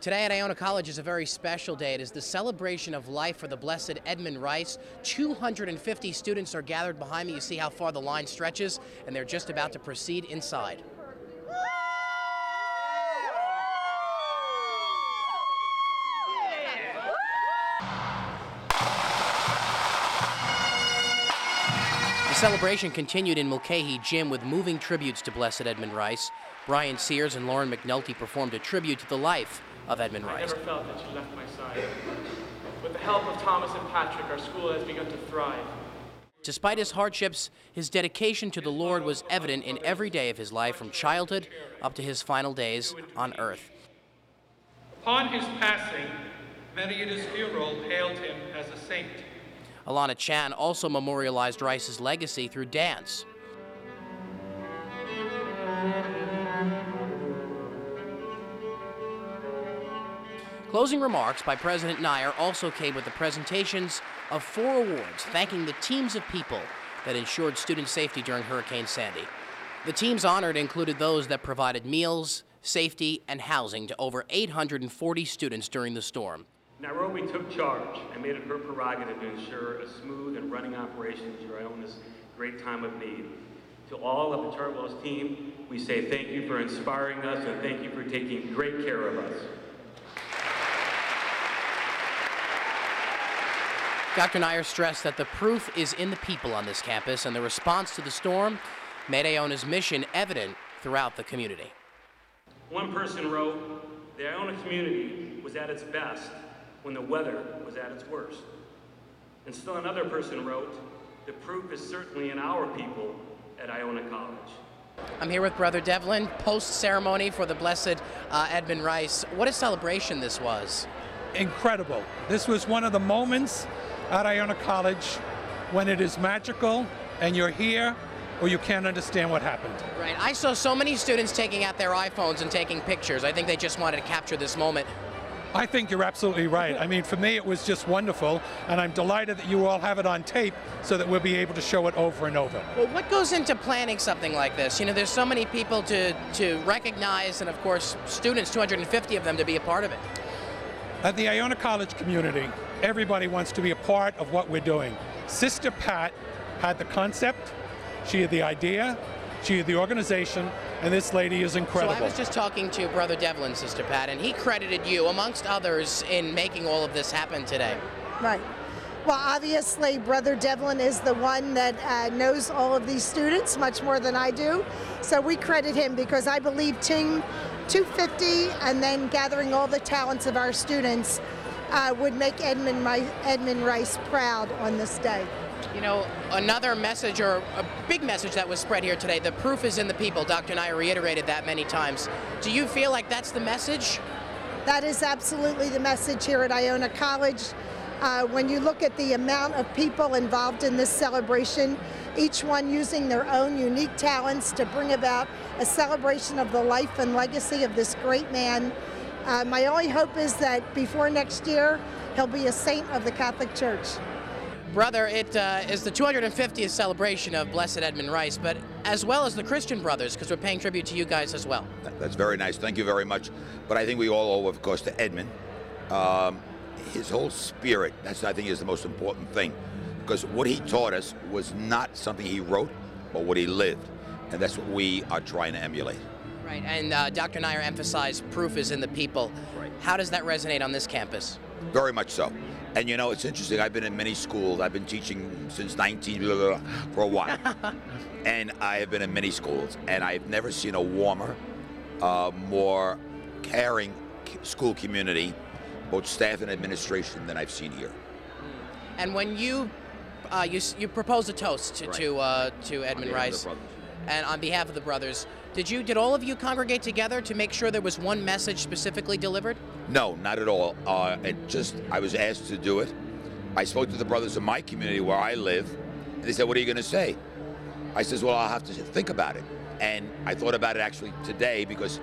Today at Iona College is a very special day. It is the celebration of life for the Blessed Edmund Rice. 250 students are gathered behind me. You see how far the line stretches, and they're just about to proceed inside. The celebration continued in Mulcahy Gym with moving tributes to Blessed Edmund Rice. Brian Sears and Lauren McNulty performed a tribute to the life of Edmund Rice. I never felt that she left my side. With the help of Thomas and Patrick, our school has begun to thrive. Despite his hardships, his dedication to the Lord was evident in every day of his life, from childhood up to his final days on earth. Upon his passing, many at his funeral hailed him as a saint. Alana Chan also memorialized Rice's legacy through dance. Closing remarks by President Nair also came with the presentations of 4 awards, thanking the teams of people that ensured student safety during Hurricane Sandy. The teams honored included those that provided meals, safety, and housing to over 840 students during the storm. Nairobi took charge and made it her prerogative to ensure a smooth and running operation during Iona's great time of need. To all of the Chartwell's team, we say thank you for inspiring us and thank you for taking great care of us. Dr. Nair stressed that the proof is in the people on this campus, and the response to the storm made Iona's mission evident throughout the community. One person wrote, "The Iona community was at its best when the weather was at its worst." And still another person wrote, "The proof is certainly in our people at Iona College." I'm here with Brother Devlin, post-ceremony for the Blessed Edmund Rice. What a celebration this was. Incredible. This was one of the moments at Iona College when it is magical and you're here or you can't understand what happened. Right. I saw so many students taking out their iPhones and taking pictures. I think they just wanted to capture this moment. I think you're absolutely right. I mean, for me, it was just wonderful, and I'm delighted that you all have it on tape so that we'll be able to show it over and over. Well, what goes into planning something like this? You know, there's so many people to recognize, and of course, students, 250 of them, to be a part of it. At the Iona College community, everybody wants to be a part of what we're doing. Sister Pat had the concept, she had the idea, she had the organization, and this lady is incredible. So I was just talking to Brother Devlin, Sister Pat, and he credited you, amongst others, in making all of this happen today. Right. Well, obviously, Brother Devlin is the one that knows all of these students much more than I do. So we credit him because I believe Team 250 and then gathering all the talents of our students would make Edmund Rice proud on this day. You know, another message, or a big message that was spread here today, the proof is in the people. Dr. Nair reiterated that many times. Do you feel like that's the message? That is absolutely the message here at Iona College. When you look at the amount of people involved in this celebration, each one using their own unique talents to bring about a celebration of the life and legacy of this great man. My only hope is that before next year, he'll be a saint of the Catholic Church. Brother, it is the 250th celebration of Blessed Edmund Rice, but as well as the Christian Brothers, because we're paying tribute to you guys as well. That's very nice. Thank you very much. But I think we all owe, of course, to Edmund. His whole spirit, that's, I think, is the most important thing, because what he taught us was not something he wrote, but what he lived. And that's what we are trying to emulate. Right, and Dr. Nair emphasized proof is in the people. Right. How does that resonate on this campus? Very much so. And you know, it's interesting, I've been in many schools. I've been teaching since for a while. And I have been in many schools, and I've never seen a warmer, more caring school community, both staff and administration, than I've seen here. And when you proposed a toast to Edmund Rice, and on behalf of the brothers, did all of you congregate together to make sure there was one message specifically delivered? No, not at all. I was asked to do it. I spoke to the brothers in my community where I live, and they said, "What are you going to say?" I says, "Well, I'll have to think about it." And I thought about it actually today, because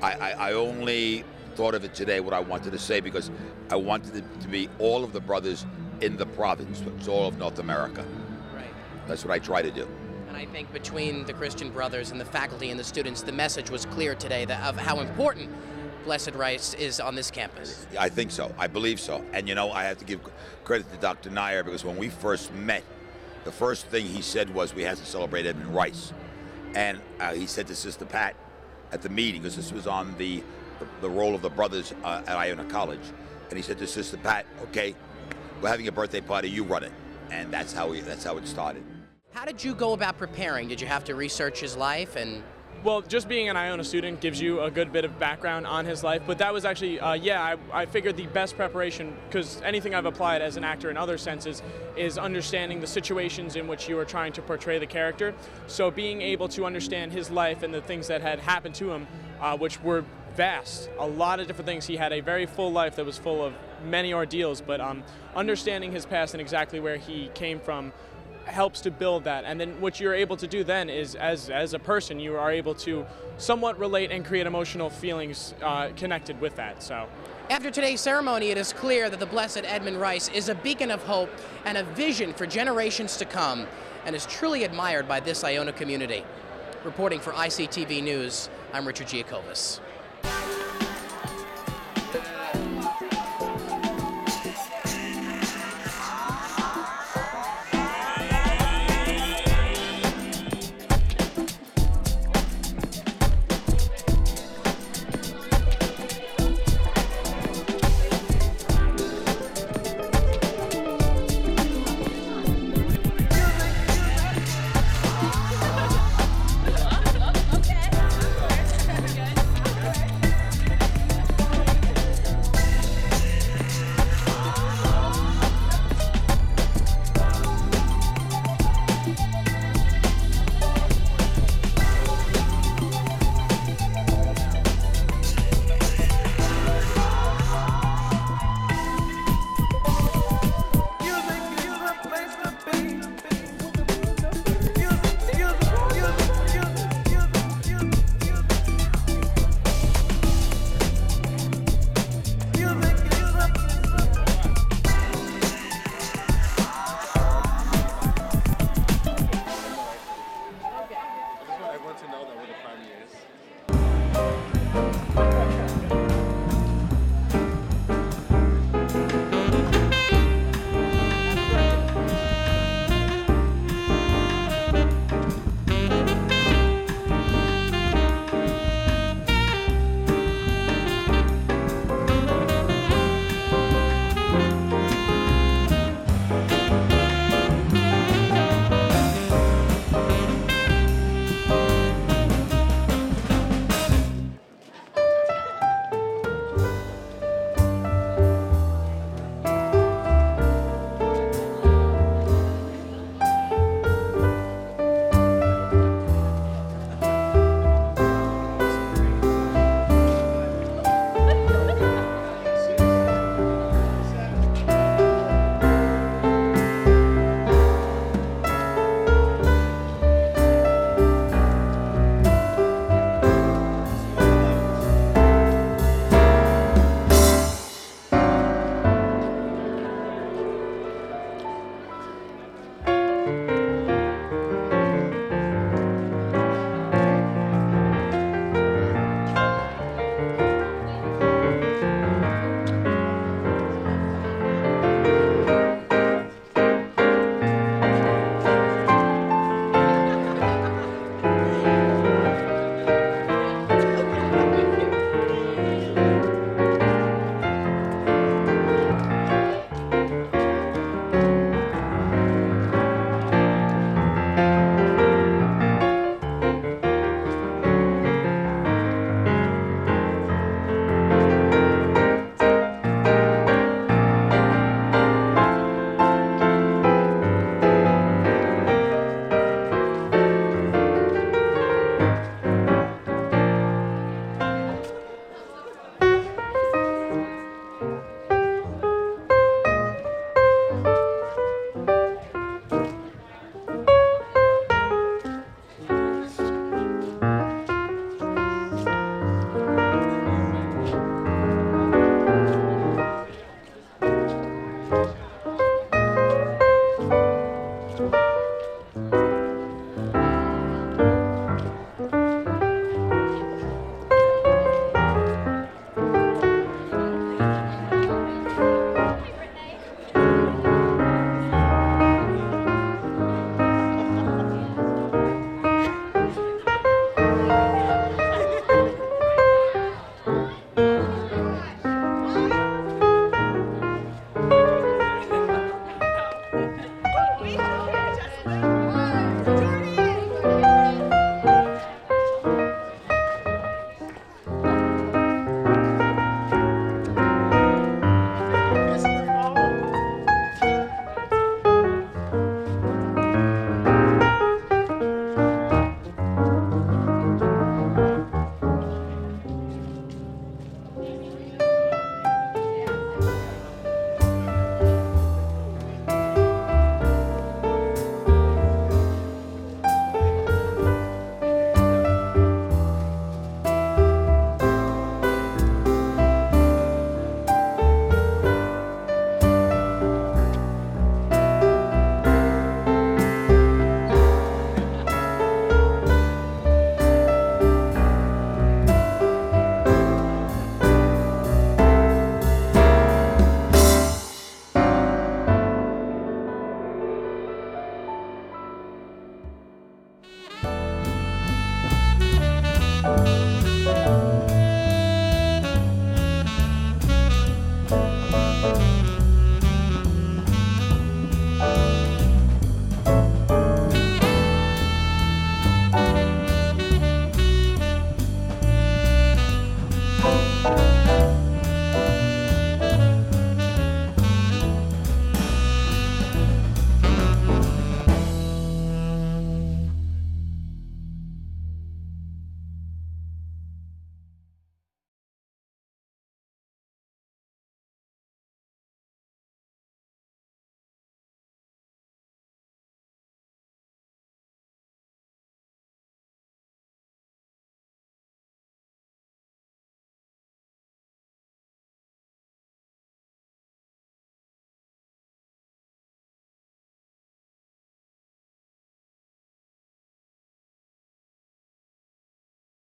I only thought of it today, what I wanted to say, because I wanted it to be all of the brothers in the province. It's all of North America. Right. That's what I try to do. And I think between the Christian Brothers and the faculty and the students, the message was clear today of how important Blessed Rice is on this campus? I think so. I believe so. And you know, I have to give credit to Dr. Nair, because when we first met, the first thing he said was we had to celebrate Edmund Rice. And he said to Sister Pat at the meeting, because this was on the role of the brothers at Iona College, and he said to Sister Pat, okay, we're having a birthday party, you run it. And that's how it started. How did you go about preparing? Did you have to research his life? And Well, just being an Iona student gives you a good bit of background on his life, but that was actually, I figured the best preparation, because anything I've applied as an actor in other senses, is understanding the situations in which you are trying to portray the character. So being able to understand his life and the things that had happened to him, which were vast, a lot of different things. He had a very full life that was full of many ordeals, but understanding his past and exactly where he came from helps to build that. And then what you're able to do then is, as a person, you are able to somewhat relate and create emotional feelings connected with that. So, after today's ceremony, it is clear that the Blessed Edmund Rice is a beacon of hope and a vision for generations to come, and is truly admired by this Iona community. Reporting for ICTV News, I'm Richard Giacovas.